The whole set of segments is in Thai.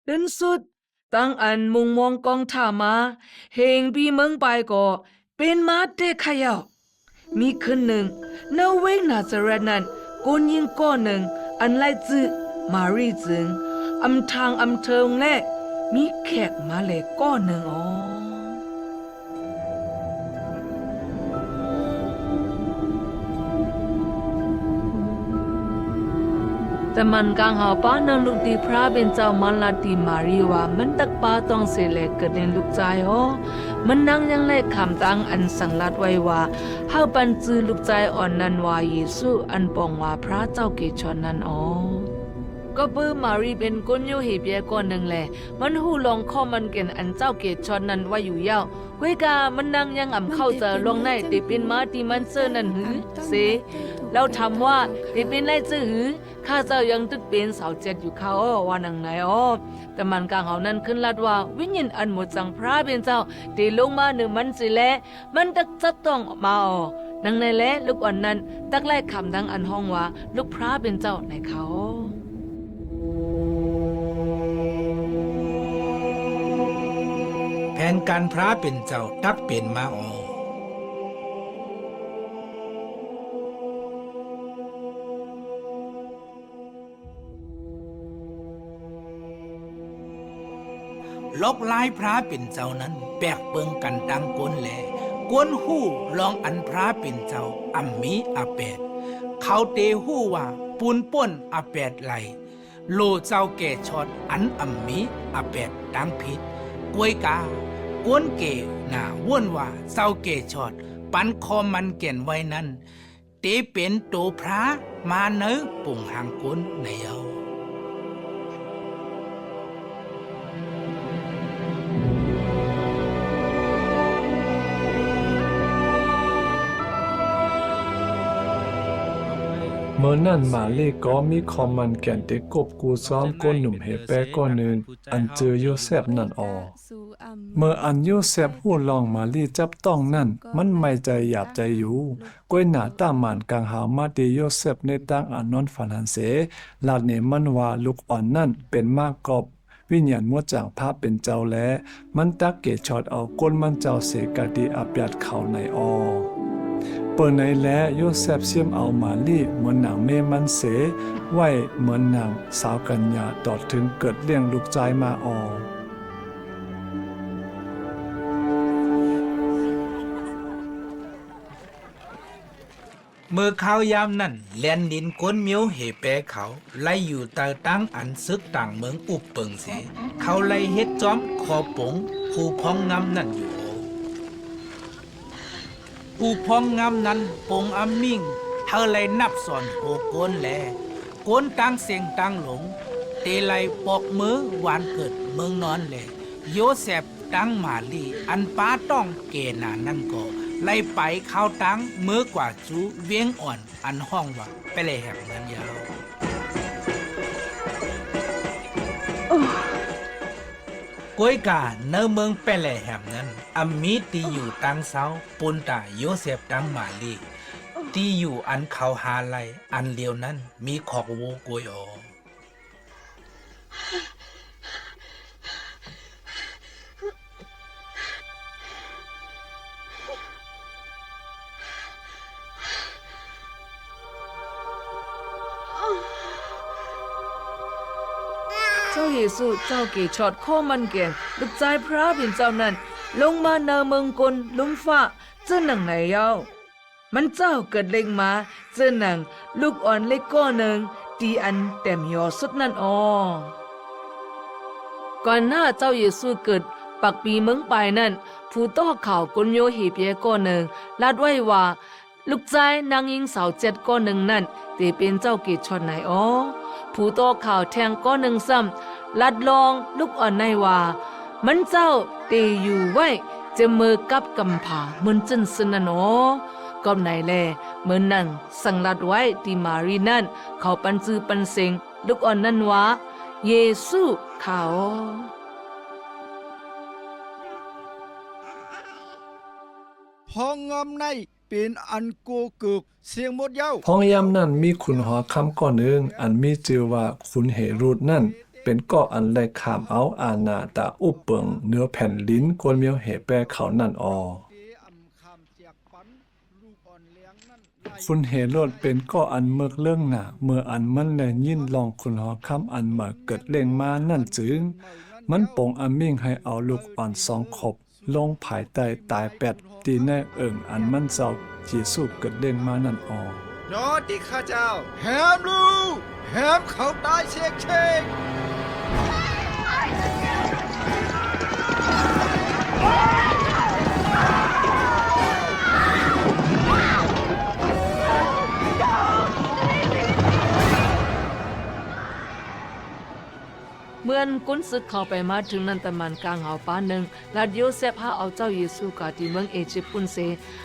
เดินสุดตั้งอันมุงมองกองท่ามาเฮงปีเมืองไปก็เป็นมาเด็กขยาวมีคืนหนึ่งนเวงนาซาเรตนั้นกุนยิงก้อนหนึ่งอันไล่จื้อมารีจึงอำทางอำเทิงและมีแขกมาเลยก้อนหนึ่งแต่มันกางหาป้านังลูกดีพระเป็นเจ้ามันลาดีมารีว่ามันตักป้าต้องเสเลกเดินลูกใจมันนั่งยังเล่คำตั้งอันสังลัดไว้ว่าเฮาปันจือลูกใจอ่อนนันว่าเยซูอันปองว่าพระเจ้าเกชอนนั้นก็เปื้อมารีเป็นกุนโยเฮเปียก่อนหนึ่งแหละมันหูลองข้อมันเก่นอันเจ้าเกชอนนั้นว่าอยู่ยาวเวกามันนั่งยังอ่ำเข้าเจอลงในติเป็นมาตีมันเซอร์นั่นหือเสแล้วทำว่าติเป็นไรจื้อหือข้าเจ้ายังตึกเป็นสาวเจ็ดอยู่เขาว่านังไหนแต่มันกลางเขานั้นขึ้นลัดว่าวิญญาณอันหมดจังพระเป็นเจ้าตีลงมาหนึ่งมันสิแลมันตักจับต้องออกมานังในแลลูกอ่อนนั้นตักไล่คำดังอันห้องว่าลูกพระเป็นเจ้าในเขาแผนการพระเป็นเจ้าตักเป็นมาลบลายพระเป็นเจ้านั้นแปลกเปิงกันดังกวนแหลกวนหู้ลองอันพระเป็นเจ้าอัมมีอาแปดเขาเตหู้ว่าปูนป่นอาแปดไหลโลเจ้าแก่ชอดอันอัมมีอาแปดดังผิดกวยกากวนเกหน้าว่นว่าเจ้าเกชอดปันคอมันเก่นไว้นั้นเตเป็นโตพระมาเนื้อปุ่งหางกวนในเอาเมื่อนั่นมาเลก็มีคอมมันแก่นเตกบกูซ้อมก้นหนุ่มเฮแปก้อนหนึ่งอันเจอโยเซฟนั่นเมื่ออันโยเซฟหู้ลองมาลีจับต้องนั่นมันไม่ใจหยาบใจอยู่ก้อยหน้าตามันกลางหามาเตโยเซฟในตั้งอันนอนฝันหันเสลาดเนมันว่าลูกอ่อนนั่นเป็นมากกอบวิญญาณมัวจางภาพเป็นเจ้าและมันตักเกชอดเอาก้นมันเจ้าเสกะดีอับยัดเขาในเปิดในและโยเซฟเสียมเอามาลีเหมือนหนังเมมันเสไว้เหมือนหนังสาวกัญญาตอดถึงเกิดเลี้ยงลูกใจมาเมื่อเขายามนั้นแลนดินก้นเมียวเหแปเขาไล่อยู่ตาตั้งอันซึกต่างเมืองอุบเปิงเสเขาไล่เฮ็ดจอมคอปงผู้พองงำนั่นอยู่ผู้พองงำนั้นปงอัมมิ่งเธอไล่นับสอนโหโกนแลโกนตั้งเสียงตั้งหลงเตไลปอกมือหวานเกิดเมืองนอนแลโยเซฟตั้งมาลีอันป้าต้องเกนานั่นก็ไล่ไปเข้าตั้งมือกว่าจูเวียงอ่อนอันห้องว่าไปเลยแหบเงินยาวก้อยกาเนื้อเมืองไปเลยแหบนั้นอัมมีตีอยู่ตั้งเสาปุนตาโยเซฟตั้งมาลีตีอยู่อันเขาหาไลอันเลียวนั้นมีขอกโวกวยเจ้าเยซูเจ้าเกชอดข้อมันเก่งลูกใจพระเป็นเจ้านั้นลงมาเนเมืองกลลุมฟ้าเจ้าหนังไหนเย้ามันเจ้าเกิดเล็กมาเจ้าหนังลูกอ่อนเล็กก้อนหนึ่งตีอันเต็มยอสุดนั่นก่อนหน้าเจ้าเยซูเกิดปักปีเมืองไปนั่นผู้ต้อข่าวกลโยเฮเปียก้อนหนึ่งลาดไว้ว่าลูกใจนางยิงสาวเจ็ดก้อนหนึ่งนั่นเตเป็นเจ้าเกชอดไหนผู้ต่อข่าวแทงก้อนหนึ่งซ้ำลัดลองลูกอ่อนในว่ามันเจ้าเตอยู่ไว้จะมือกับกำผาเหมือนจินสนนก็ไหนแลเหมือนนั่งสั่งลัดไว้ที่มารีนั่นเขาปันจือปันเสงลูกอ่อนนั่นว่าเยซูเขาพองงามในเป็นอันโกกึกเสียงหมดเย้าพ้องยามนั้นมีขุนหอคำก้อนหนึ่งอันมีชื่อว่าขุนเหรุดนั่น เป็นก่ออันไล่ขามเอาอาณาตาอุปเปิงเนื้อแผ่นลิ้นกวนเมียวเหแปรเขานั่นออคุณเฮโรดเป็นก่ออันเมือกเรื่องหนาเมื่ออันมันแลยินลองคุณหอคำอันมาเกิดเล่งมานั่นจึงมันปงอามิ่งให้เอาลูกอ่อน2 ขบลงภายใต้ตาย8ตีแน่เอิ่งอันมันเจ้าจีสูเกิดเล่งมานั่นออ นอติข้าเจ้าแฮมลูแฮมเขาตายเชกเชก เมื่อนกุนศึกเข้าไปมาถึงนันตมันกลางหาวป้าหนึ่งลาดโยเซฟหาเอาเจ้าเยซูกาที่เมืองเอจิปต์ปุนเซ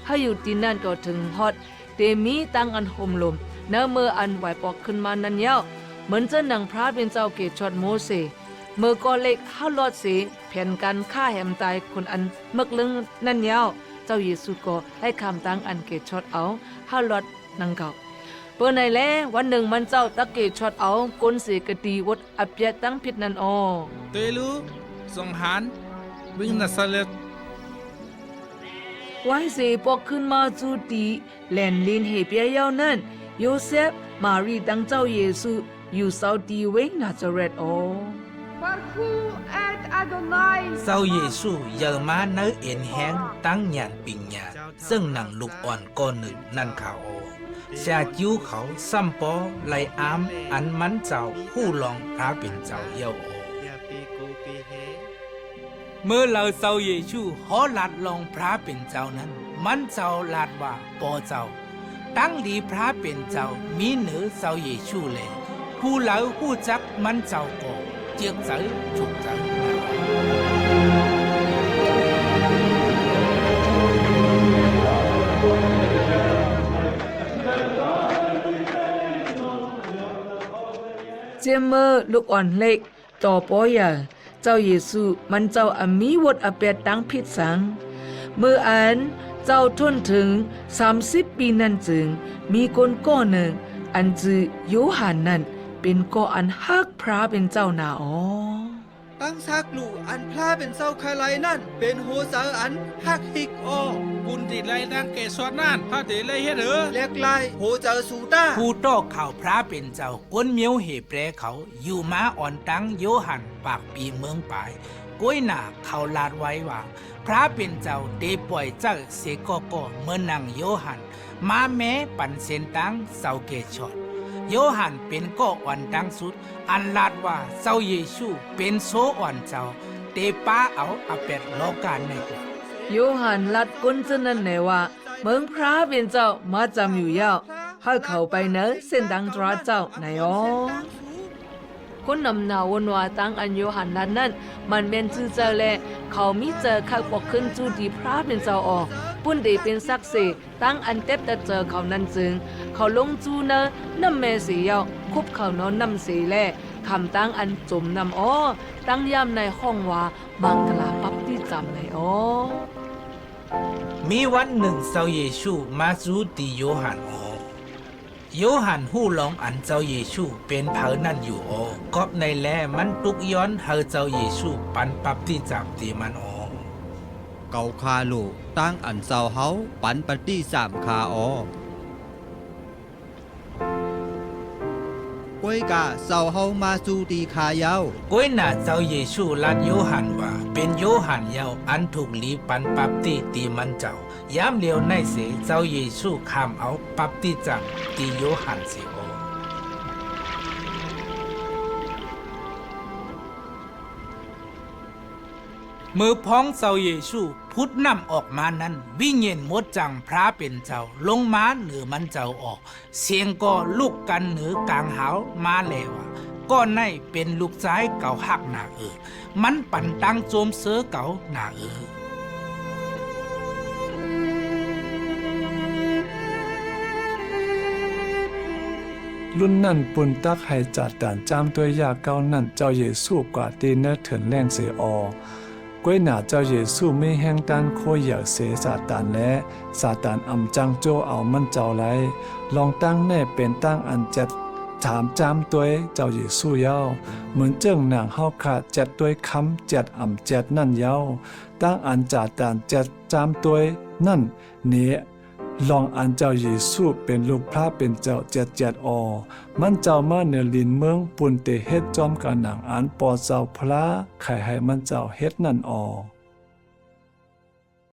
ให้อยู่ที่นั่นก็ถึงฮอดเตมีตั้งอันห่มลมเนื้อเมื่ออันไหวปอกขึ้นมานั้นยาวเหมือนจะหนังพระเป็นเจ้าเกศชดโมเสเมื่อก็เล็กห้าลอดเสแผ่นกันฆ่าแหมตายคนอันมึกลึงนั่นยาวเจ้าเยซูก็ให้คำตั้งอันเกศชดเอาห้าลอดนังเก่าเปิดในแลวันหนึ่งมันเจ้าตะเกชดเอาก้นเสกตีวดอับยะตั้งผิดนั่นออ เตลูสงหารวิ่งนาซาเลต ไว้เสปอกขึ้นมาจูตีแลนลินเฮเปียยาวนั้นโยเซฟมารีตั้งเจ้าเยซูอยู่เซาตีเวงนาซาเรตออ เจ้าเยซูเยอมาเนื้อเอ็นแห้งตั้งหยานปิงหยาซึ่งหนังลูกอ่อนก้อนหนึ่งนั่นข่าวชาจิ้วเขาซ้ำปอไลอามอันมันเจ้าผู้ลองพระเป็นเจ้าเย้าโอเมื่อเราเจ้าเยซูหอลาดลองพระเป็นเจ้านั้นมันเจ้าลาดว่าปอเจ้าตั้งดีพระเป็นเจ้ามีเหนือเจ้าเยซูเลยผู้เหลาผู้จักมันเจ้าก็เจียกใจฉุกใจเจมเมอร์ลูกอ่อนเล็กต่อปอยาเจ้าเยซูมันเจ้าอามีวดอเปดตั้งผิดสังเมื่ออันเจ้าทนถึง30 ปีนั้นจึงมีคนก้อนหนึ่งอันจือโยฮันนั้นเป็นก้ออันฮักพระเป็นเจ้านาอ๋อ ตั้งซักลูอันพลาเป็นเศร้าคาไลนั่นเป็นโฮเซอร์อันฮักฮิกออ กุนติไลดังเกศวนั่นพาเตไลเฮ็ดเหรอ เล็กไลโฮเจอร์สูต้า ผู้ตอกข่าวพระเป็นเจ้ากวนเมียวเหแปรเขาอยู่มาอ่อนตั้งโยหันปากปีเมืองปายก้วยหนาเขาลาดไว้ว่าพระเป็นเจ้าเตปล่อยเจ้าเสกก็เมื่อนังโยหันมาแม้ปันเซนตังเสาเกชอดโยหันเป็นก็อ่อนดังสุดอันลาดว่าเจ้าเยซูเป็นโซอ่อนเจ้าเตป้าเอาอเป็ดโลกาในกว่าโยฮันลัดกุนจะนั่นแหละว่าเมืองพระเป็นเจ้ามาจำอยู่ยาวให้เข้าไปเนอะเส้นดังตราเจ้าไหนอ๋อคนนำนาวนว่าตั้งอันโยฮันลัดนั้นมันเป็นชื่อเจ้าแลเขามีเจอข้าปกขึ้นจูดีพระเป็นเจ้าออกปุ่นดีเป็นสักเสตั้งอันเต็บแต่เจอเขานั้นจึงเขาลงจูเนอะน้ำแม่เสียวคุบเขานอนน้ำเสียแลคำตั้งอันจมน้ำอ้อตั้งย่ำในห้องว่าบังกลาปับที่จำในอ้อมีวันหนึ่งเจ้าเยซูมาสู่ที่โยฮันโยฮันหู้ลองอันเจ้าเยซูเป็นเผอนั่นอยู่กอบในแลมันตุกย้อนเฮาเจ้าเยซูปันปับที่จำตีมันเกาคาลูตั้งอันเศร้าเฮาปันปฏิ3 คาอก้วยกะเศร้าเฮามาสู่ตีคาเยาก้วยหน้าเจ้าเยซูลาดโยฮันว่าเป็นโยฮันเยาอันถูกลีปันปับที่ตีมันเจ้ายามเลียวในเสเจ้าเยซูคำเอาปับที่จำตีโยฮันเสียมือพ้องเจ้าเยซูพุทธนำออกมานั้นวิ่งเย็นมดจังพระเป็นเจ้าลงมาเหนือมันเจ้าออกเสียงก็ลุกกันเหนือกลางหาวมาแล้วก็ในเป็นลูกชายเก่าหักหนามันปั่นตั้งโจมเสือเก่าหนารุ่นนั่นปุนตักให้จัดด่านจามตัวยาเก้านั่นเจ้าเยซูกว่าตีเนเถินแรงเสอกวยหนาเจ้าเยซูไม่แห้งด้านโคอยากเสซาตานและซาตานอำจังโจเอามันเจ้าไรลองตั้งแน่เป็นตั้งอันจัด ถามจามตัวเจ้าเยซูเยาเหมือนเจิ้งนางเฮาขาเจ็ดด้วยคำเจ็ดอ่ำเจ็ดนั่นเยาตั้งอันจาตานเจ็ดจามตัวนั่นเนลองอันเจ้าเยซูเป็นลูกพระเป็นเจ้าเจ็ดออมันเจ้ามาเนลินเมืองปุนเตเฮ็ดจอมกะหนังอันปอเจ้าพระไข่ให้มันเจ้าเฮ็ดนั่นออ